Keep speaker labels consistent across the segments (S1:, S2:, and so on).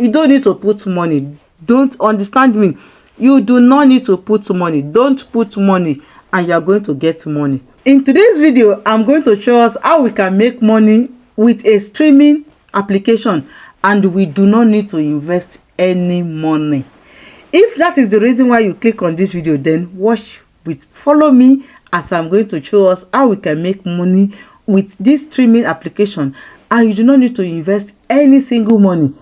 S1: You don't need to put money. Don't understand me. You do not need to put money. Don't put money and you are going to get money. In today's video, I'm going to show us how we can make money with a streaming application and we do not need to invest any money. If that is the reason why you click on this video, then follow me as I'm going to show us how we can make money with this streaming application and you do not need to invest any single money.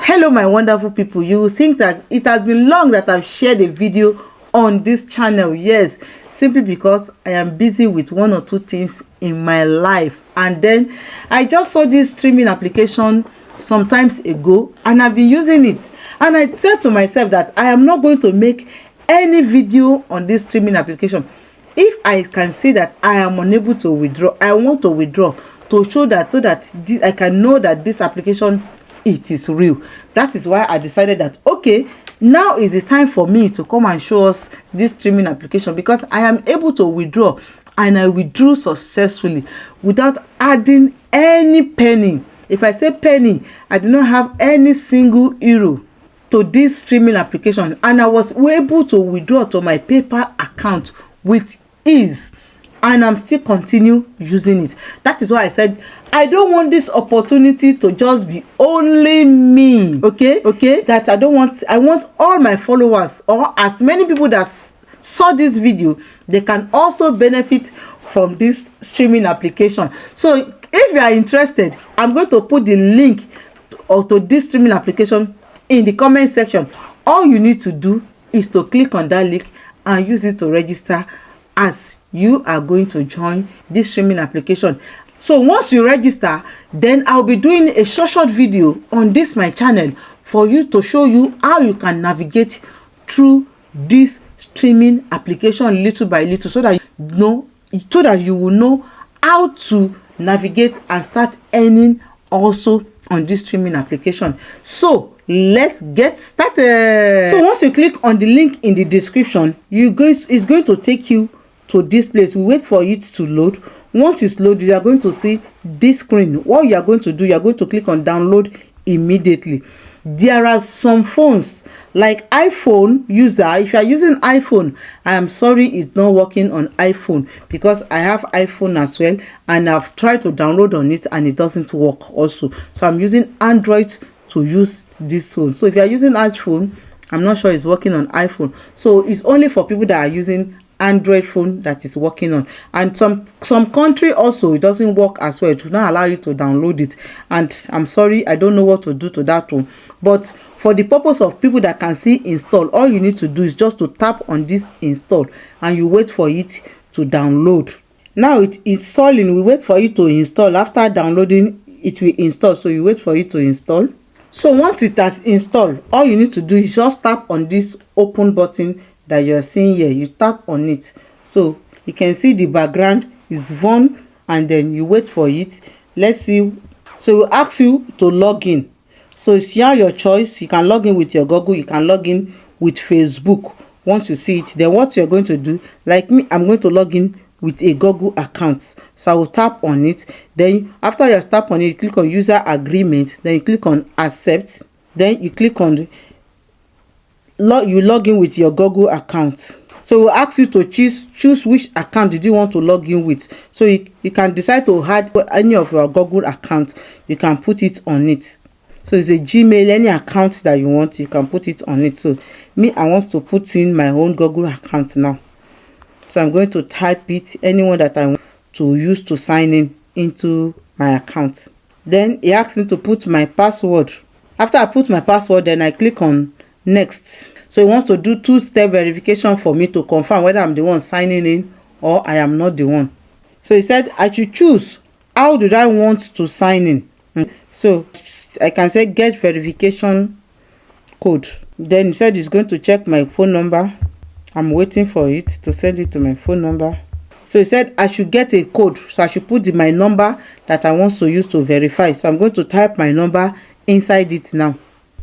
S1: Hello my wonderful people. You will think that it has been long that I've shared a video on this channel. Yes, simply because I am busy with one or two things in my life, and then I just saw this streaming application sometimes ago and I've been using it, and I said to myself that I am not going to make any video on this streaming application. If I can see that I am unable to withdraw, I want to withdraw to show that I can know that this application, it is real. That is why I decided that okay, now is the time for me to come and show us this streaming application, because I am able to withdraw, and I withdrew successfully without adding any penny. If I say penny, I did not have any single euro to this streaming application, and I was able to withdraw to my PayPal account with ease, and I'm still continue using it. That is why I said I don't want this opportunity to just be only me. Okay, that I want all my followers, or as many people that saw this video, they can also benefit from this streaming application. So if you are interested, I'm going to put the link to this streaming application in the comment section. All you need to do is to click on that link and use it to register, as you are going to join this streaming application. So once you register, then I'll be doing a short video on this my channel for you to show you how you can navigate through this streaming application little by little, so that you will know how to navigate and start earning also on this streaming application. So let's get started. So once you click on the link in the description, it's going to take you to this place. We wait for it to load. Once it's loaded, you are going to see this screen. What you are going to do, you are going to click on download immediately. There are some phones like iPhone user. If you are using iPhone, I am sorry it's not working on iPhone, because I have iPhone as well and I've tried to download on it and it doesn't work also. So I'm using Android to use this phone. So if you are using iPhone, I'm not sure it's working on iPhone. So it's only for people that are using Android phone that is working on. And some country also, it doesn't work as well. It will not allow you to download it, and I'm sorry, I don't know what to do to that one. But for the purpose of people that can see install, all you need to do is just to tap on this install and you wait for it to download. Now it's installing. We wait for it to install. After downloading, it will install, so you wait for it to install. So once it has installed, all you need to do is just tap on this open button that you are seeing here. You tap on it, so you can see the background is on, and then you wait for it. Let's see. So it will ask you to log in. So it's here your choice. You can log in with your Google, you can log in with Facebook. Once you see it, then what you're going to do, like me, I'm going to log in with a Google account. So I will tap on it. Then after you tap on it, you click on user agreement, then you click on accept, then you click on you log in with your Google account. So we'll ask you to choose which account did you want to log in with. So you can decide to add any of your Google account. You can put it on it. So it's a Gmail, any account that you want, you can put it on it. So me, I want to put in my own Google account now. So I'm going to type it, anyone that I want to use to sign in into my account. Then it asks me to put my password. After I put my password, then I click on next. So it wants to do two-step verification for me to confirm whether I'm the one signing in or I am not the one. So he said I should choose how did I want to sign in. So I can say get verification code. Then he said he's going to check my phone number. I'm waiting for it to send it to my phone number. So he said I should get a code. So I should put my number that I want to use to verify. So I'm going to type my number inside it now.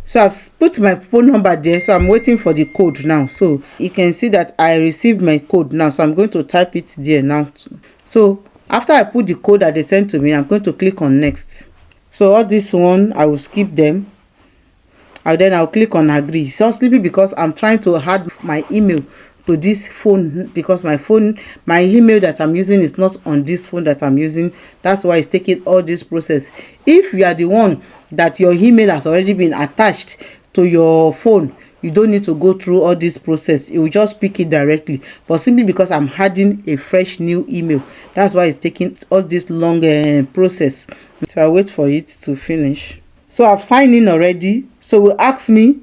S1: So I've put my phone number there, so I'm waiting for the code now. So you can see that I received my code now, so I'm going to type it there now. So after I put the code that they sent to me, I'm going to click on next. So all this one, I will skip them. and then I'll click on agree. So simply because I'm trying to add my email to this phone, because my email that I'm using is not on this phone that I'm using. That's why it's taking all this process. If you are the one that your email has already been attached to your phone, you don't need to go through all this process. You will just pick it directly. But simply because I'm adding a fresh new email, that's why it's taking all this long process. So I'll wait for it to finish. So I've signed in already. So it will ask me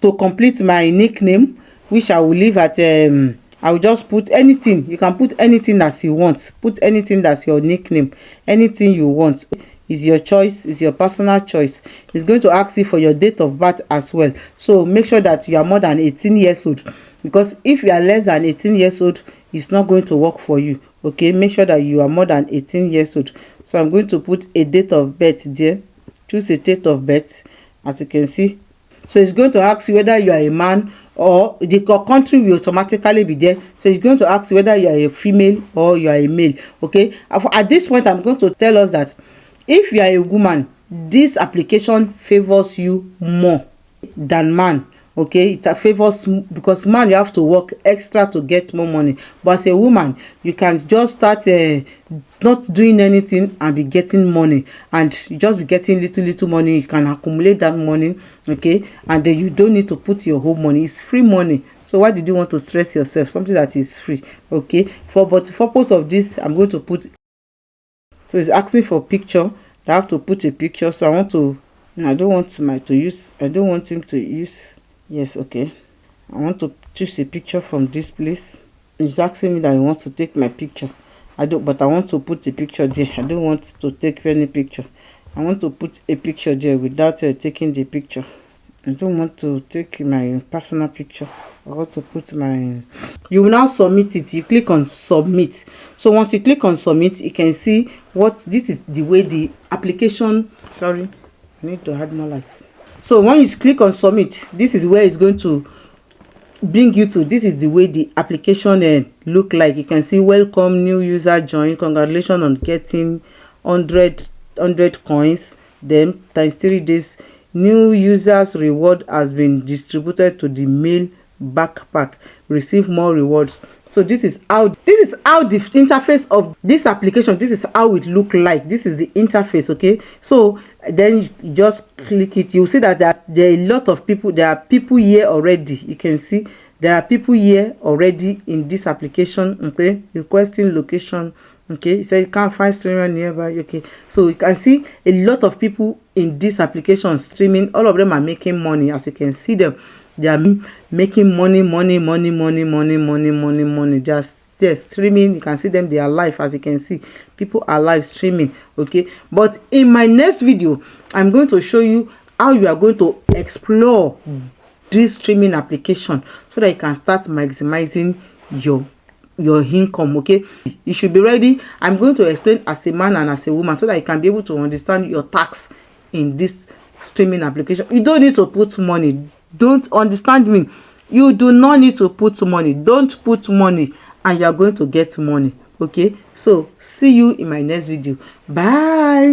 S1: to complete my nickname, which I will leave at I will just put anything. You can put anything as you want. Put anything that's your nickname. Anything you want. Is your choice. Is your personal choice. It's going to ask you for your date of birth as well. So make sure that you are more than 18 years old, because if you are less than 18 years old, it's not going to work for you. Okay, make sure that you are more than 18 years old. So I'm going to put a date of birth there. Choose a date of birth, as you can see. So it's going to ask you whether you are a man, or the country will automatically be there. So it's going to ask you whether you are a female or you are a male. Okay, at this point I'm going to tell us that if you are a woman, this application favors you more than man. Okay, it favors, because man, you have to work extra to get more money, but as a woman, you can just start not doing anything and be getting money, and you just be getting little money. You can accumulate that money, okay, and then you don't need to put your whole money. It's free money. So why did you want to stress yourself? Something that is free. Okay, but the purpose of this, I'm going to put, so it's asking for picture. I have to put a picture. So I don't want him to use. Yes, okay. I want to choose a picture from this place. It's asking me that he wants to take my picture. But I want to put a picture there. I don't want to take any picture. I want to put a picture there without taking the picture. I don't want to take my personal picture. I want to put my... You will now submit it. You click on submit. So once you click on submit, you can see this is the way the application... Sorry, I need to add more lights. So when you click on submit, this is where it's going to bring you to. This is the way the application look like. You can see welcome, new user join, congratulations on getting 100 coins, then times 3 days. New users reward has been distributed to the mail backpack. Receive more rewards. So this is how the interface of this application, this is how it look like. This is the interface. Okay, so then you just click it. You see that there are a lot of people. There are people here already. You can see there are people here already in this application. Okay, requesting location. Okay, it says you can't find streamer nearby. Okay, so you can see a lot of people in this application streaming. All of them are making money. As you can see them, they are making money. Just they're streaming. You can see them, they are live. As you can see, people are live streaming. Okay, but in my next video, I'm going to show you how you are going to explore this streaming application so that you can start maximizing your income. Okay, you should be ready. I'm going to explain as a man and as a woman so that you can be able to understand your tax in this streaming application. You don't need to put money. Don't understand me. You do not need to put money. Don't put money and you are going to get money. Okay, so see you in my next video. Bye.